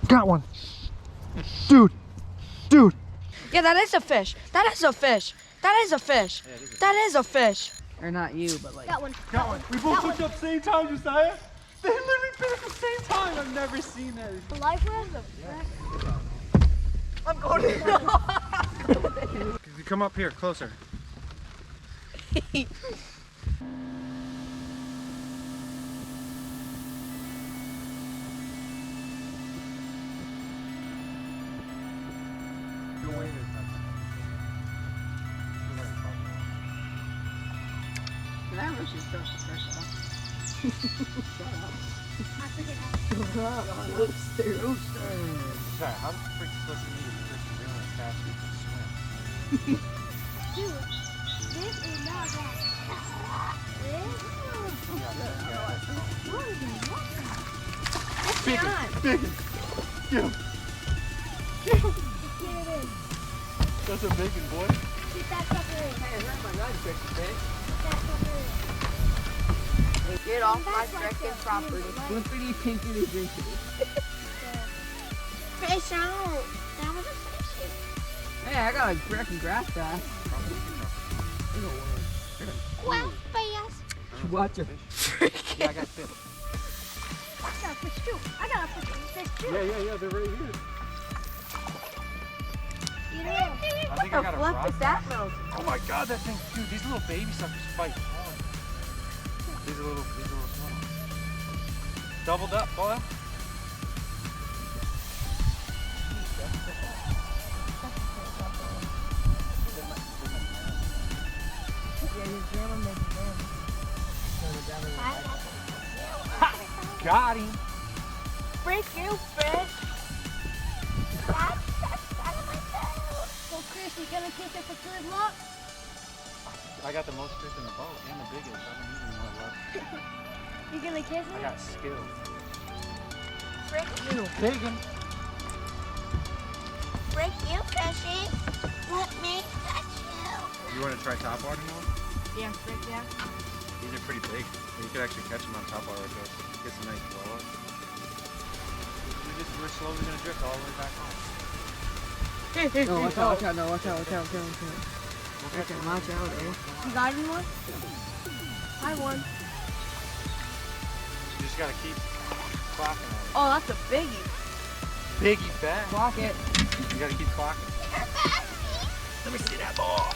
Got one. Dude. Dude. Yeah, that is a fish. That is a fish. That is a fish. That is a fish. Or not you, but like. Got one. Got one. We both hooked up same time, Josiah. They literally bit at the same time. I've never seen that. A live well? I'm going to. You come up here, closer. Can I rush your stuff to fresh off? I forget how. Rooster. Sorry, how the frick you supposed to meet a person really fast you can swim? Dude, this is not that. Big one. Big one. Get him. Get him. Get it in. That's a big one, boy. Get that sucker in. Hey, where's my gun, Christian, Get that sucker in. Get off my freaking property. Flippity pinkity drinkity. Fish out. That was a fish. Hey, I got a freaking grass bass. Well, fast. Watch it. Yeah, I got fish. I got a fish too. I got a fish too. Yeah, they're right here. Get it in. I think I got a What rock is that bass. mouth? Oh my god, that thing, dude, these little baby suckers fight hard. These are little small. Doubled up, boy. Got him. Freak you, fish. So Chris, you gonna kiss it for good luck? I got the most fish in the boat and the biggest. I don't even know what left. You gonna kiss I it? got skills. Freak you. Big one. Break you, fishy. Let me touch you. You want to try top water more? Yeah, freak yeah. These are pretty big. You could actually catch them on top water, so get some nice blow up. We're slowly gonna drift all the way back home. No, watch out, watch out, no, watch out, watch out, watch out, watch out. We'll catch Okay, them. watch out, eh? You got anyone? I won. You just gotta keep clocking on Oh, that's a biggie. it. Biggie fat. Clock it. You gotta keep clocking. Let me see that ball.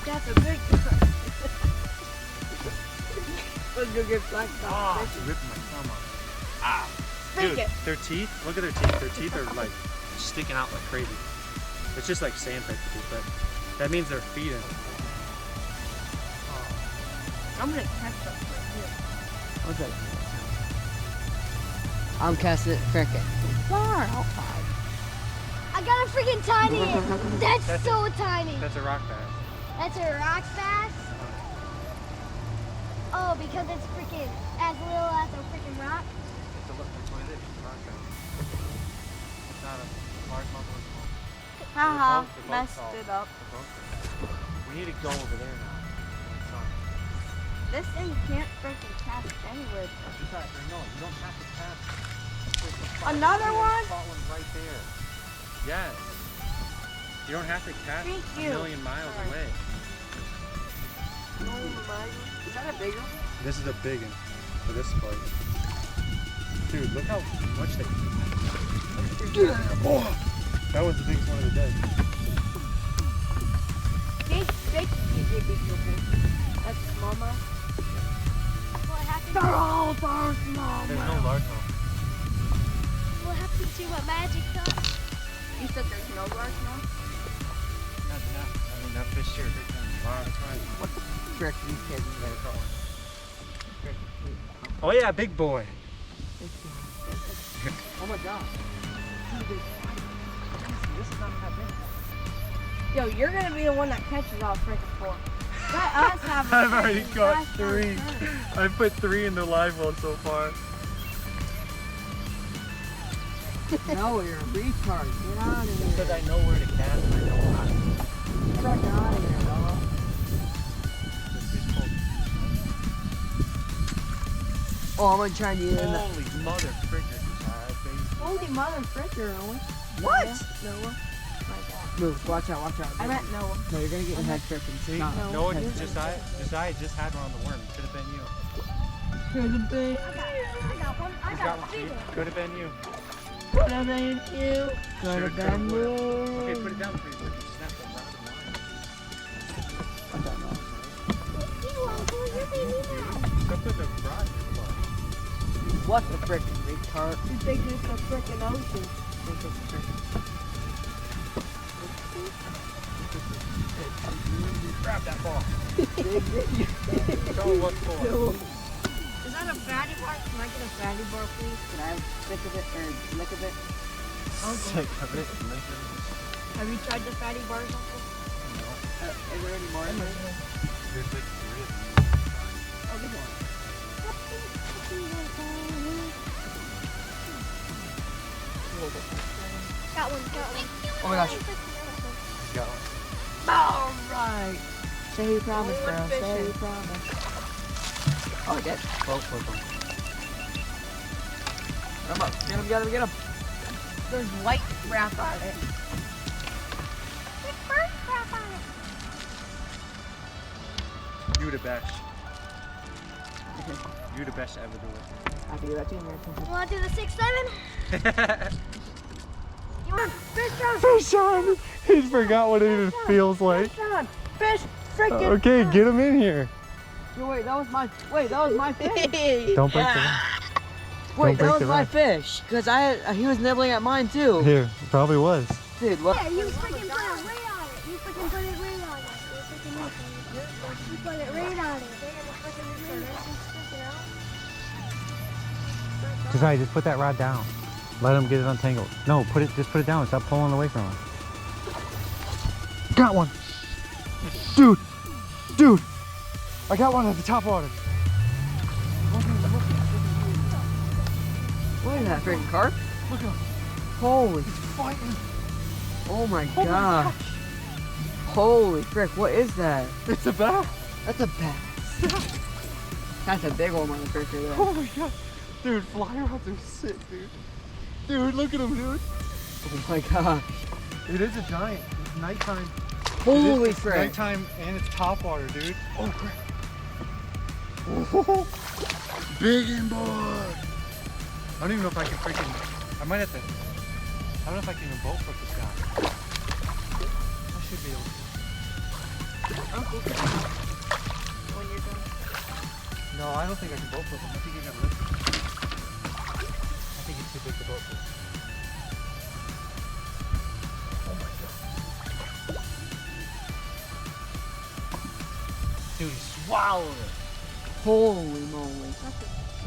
That's a big one. Let's go get black Ah, dog. it's ripping my thumb off. Ah. Freak Dude, it. their teeth, look at their teeth. Their teeth are like sticking out like crazy. It's just like sandpaper teeth, but that means they're feeding. I'm gonna catch that right here. Okay. I'm casting it frickin'. Far outside. I got a freaking tiny one. That's That's so tiny. That's a rock bass. That's a rock bass? Oh, because it's freaking as little as a freaking rock? That's what it is. It's a rock bass. It's not a largemouth or a small. Haha, They're both messed tall. it up. They're both tall. We need to go over there now. This thing can't freaking catch anywhere. Just right, no, you don't have to cast. Another one? Caught one right there. Yes. You don't have to cast Thank a you. million miles Sorry. away. Is that a big one? This is a big one for this sport. Dude, look how much they. Oh, that was the biggest one of the day. Big, big, big. That's smallmouth. What happened They're to, all for smallmouth. There's no largemouth. what happened to my magic gun? You said there's no largemouth? Not enough. I mean, that fish here took them a lot of time. What the frick you kidding me? Never caught one. Oh yeah, big boy. Oh my god. This is not that big. Yo, you're gonna be the one that catches all freaking four. Let us have a I've already freaking caught last 3. turn. I put 3 in the live well so far. No, you're a retard. Get out of here. Because I know where to cast and I know how to. Get out of here, dog. This fish pulled. Oh, I'm gonna try to get in that. Holy mother fricker, baby. Holy mother fricker, Owen. What? Noah. My God. Move, watch out, watch out. I meant Noah. No, you're gonna get your head frickin'. See, No. Noah, Josiah just had one on the worm. Could have been you. Could have been. I got one. I He's got one. three. Could have been you. Could have been you. Could have Should've, been could've, you. Okay, put it down, please. You snapped that round of mine. Watch out, no. You uncle, you're baby now. Go put the rod in your butt. What the frickin' retard? You think it's a freaking ocean? Grab that ball. Show me what's for. Is that a fatty bar? Can I get a fatty bar, please? Can I have a stick of it or lick of it? Sick of it. Have you tried the fatty bars, Uncle? Is there any more in there? There's like 3 of them. Oh, good one. Got one. Oh my gosh. Got one. All right. Say you promise, We bro. went Say fishing. you promise. Oh, I did. Both of them. Come up. Get him, get him, get him. There's white wrap on it. There's bird crap on it. You the best. You the best to ever do I can do that too, American. You want to do the 6-7? it. You want fish on? Fish on! He forgot what it even feels like. Fish on. Fish freaking. Okay, get him in here. Yo, wait, that was my fish. Don't break the rod. Wait, break that was the my rod. fish. Cause he was nibbling at mine too. Here, probably was. Dude, what? Yeah, you freaking put it right on it. You freaking put it right on it. You put it right on it. They're gonna freaking do this and stick it out. Josiah, just put that rod down. Let him get it untangled. No, just put it down. Stop pulling away from him. Got one. Dude. I got one at the top water. What is that, freaking carp? Look at him. Holy. He's fighting. Oh my Oh my gosh. Holy frick, what is that? It's a bass. That's a bass. That's a big one, motherfucker there. Oh my god. Dude, fly rods are sick, dude. Dude, look at him, dude. Oh my gosh. It is a giant. It's nighttime. Holy It's frick. nighttime and it's top water, dude. Oh crap. Oh, big and boy. I don't even know if I can freaking. I might have to. I don't know if I can even boat flip this guy. I should be able to. When you're done. No, I don't think I can boat flip him. I think you gotta lift him. I think he's too big to boat flip. Oh my god. Dude, he swallowed it. Holy moly.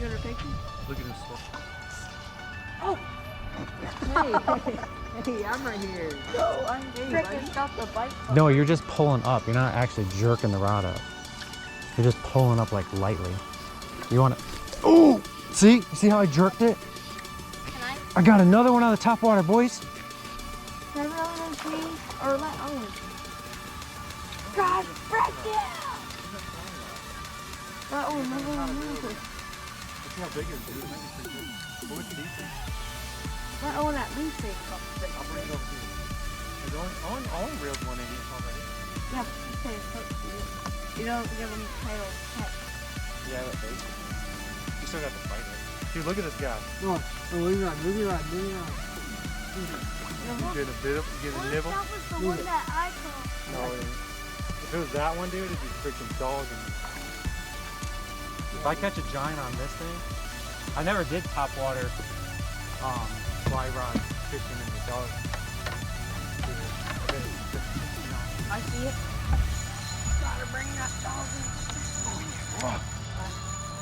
You want a picture? Look at his swallow. Hey, I'm right here. No, I'm freaking got the bite. No, you're just pulling up. You're not actually jerking the rod up. You're just pulling up like lightly. You want to. Oh! See? See how I jerked it? Can I? I got another one on the top water, boys. Never on please. Or let Owen. God, frick yeah! Let Owen, never on Let's see how big it is, dude. It might be pretty big. What would you think? Let Owen at least say something. I'll bring it over to you. There's only reeled 1 inch already. Yeah, say it first. You don't give him title pet. Yeah, that big. You still got to fight it. Dude, look at this guy. Oh, move your rod, move your rod, move your rod. You get a bit of, you get a nibble. That was the one that I caught. No, it ain't. If it was that one, dude, it'd be freaking dogging me. If I catch a giant on this thing, I never did top water fly rod fishing in the dark. I see it. Gotta bring that dog in.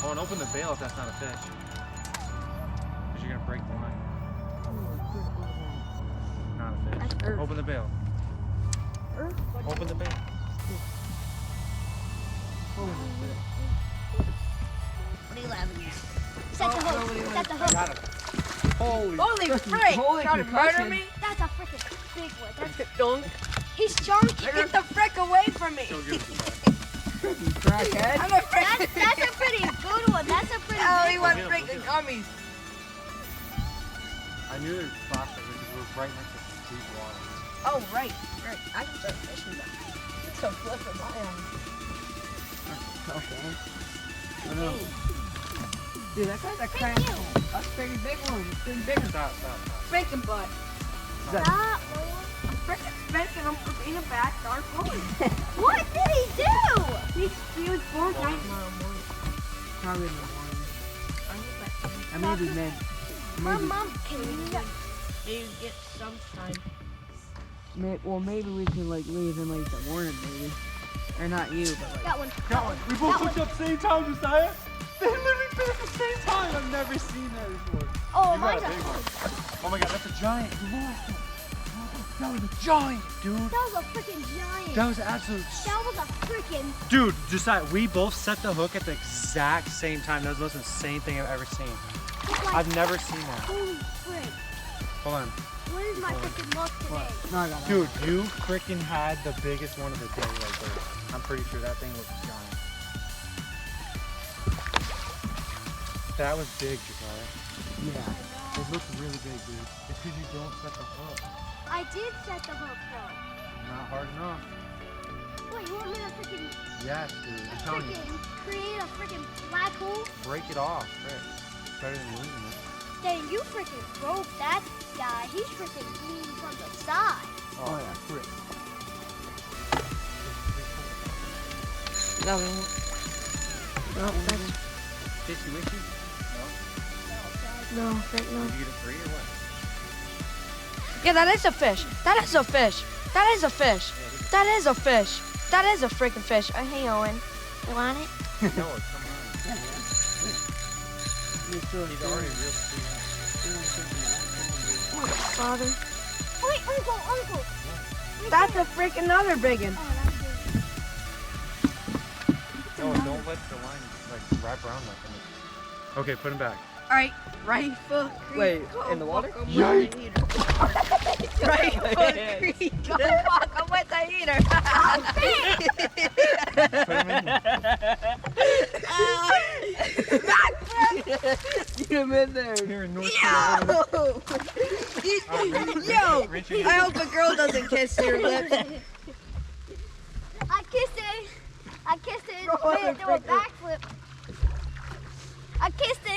Oh, and open the bail if that's not a fish. Because you're going to break the line. Not a fish. That's earth. Open the bail. Earth? Open the bail. What are you laughing at? Set the hook. Set the hook. Got him. Holy. Holy Just frick! holy Trying to concussion. murder me? That's a freaking big one. That's, Dunk. he's chunky. Get the frick away from me! Go give it to Crackhead. That's a pretty good one. That's a pretty Oh, good he one. wants freaking gummies. I knew there was flashlight because we were right next to deep water. Oh, right. I can start fishing now. It's a flip of my arm. Okay. Oh, no. Dude, that guy's a crank. That's a pretty big one. It's pretty bigger. Stop. Spanking butt. Stop, Noah. I'm freaking spanking him for being a backyard bully. What did he do? He was born right tomorrow morning. Probably in the morning. I may be mid. My mom came. Maybe get sometime. Maybe we can like leave in like the morning, maybe. Or not you, but like. That one. We both looked up same time, Josiah. They literally fit at the same time. I've never seen that before. Oh, You got mine's a a. big one. Oh my god, that's a giant. You lost it. That was a giant, dude. That was a freaking giant. That was absolute. That was a freaking. Dude, Josiah, we both set the hook at the exact same time. That was the most insane thing I've ever seen. Like, I've never seen that. holy frick. Hold on. What is my freaking luck today? No, I got it. Dude, you freaking had the biggest one of the day right there. I'm pretty sure that thing looks giant. That was big, Josiah. Yeah. It looks really big, dude. It's because you don't set the hook. I did set the hook though. Not hard enough. Wait, you want me to freaking Yes, dude. I'm telling you. create a freaking black hole? Break it off, Rick. It's better than losing it. Dang, you freaking broke that guy. He's freaking bleeding from the side. Oh, yeah, Rick. No, that's. Fishy wishy? No, right now. Did you get it free or what? Yeah, that is a fish. That is a fish. That is a fish. That is a fish. That is a freaking fish. Hey, Owen. You want it? No, come on. He's already real sweet. Father. Wait, Uncle. That's a freaking other big one. Oh, that's big. No, don't let the line like wrap around like him. Okay, put him back. Alright, right foot creek. Wait, in the water? Right foot creek. Go fuck him with the heater. Put him in. Get him in there. Here in North Yo! Yo! I hope a girl doesn't kiss your lips. I kissed it. I kissed it. It made it do a backflip. I kissed it.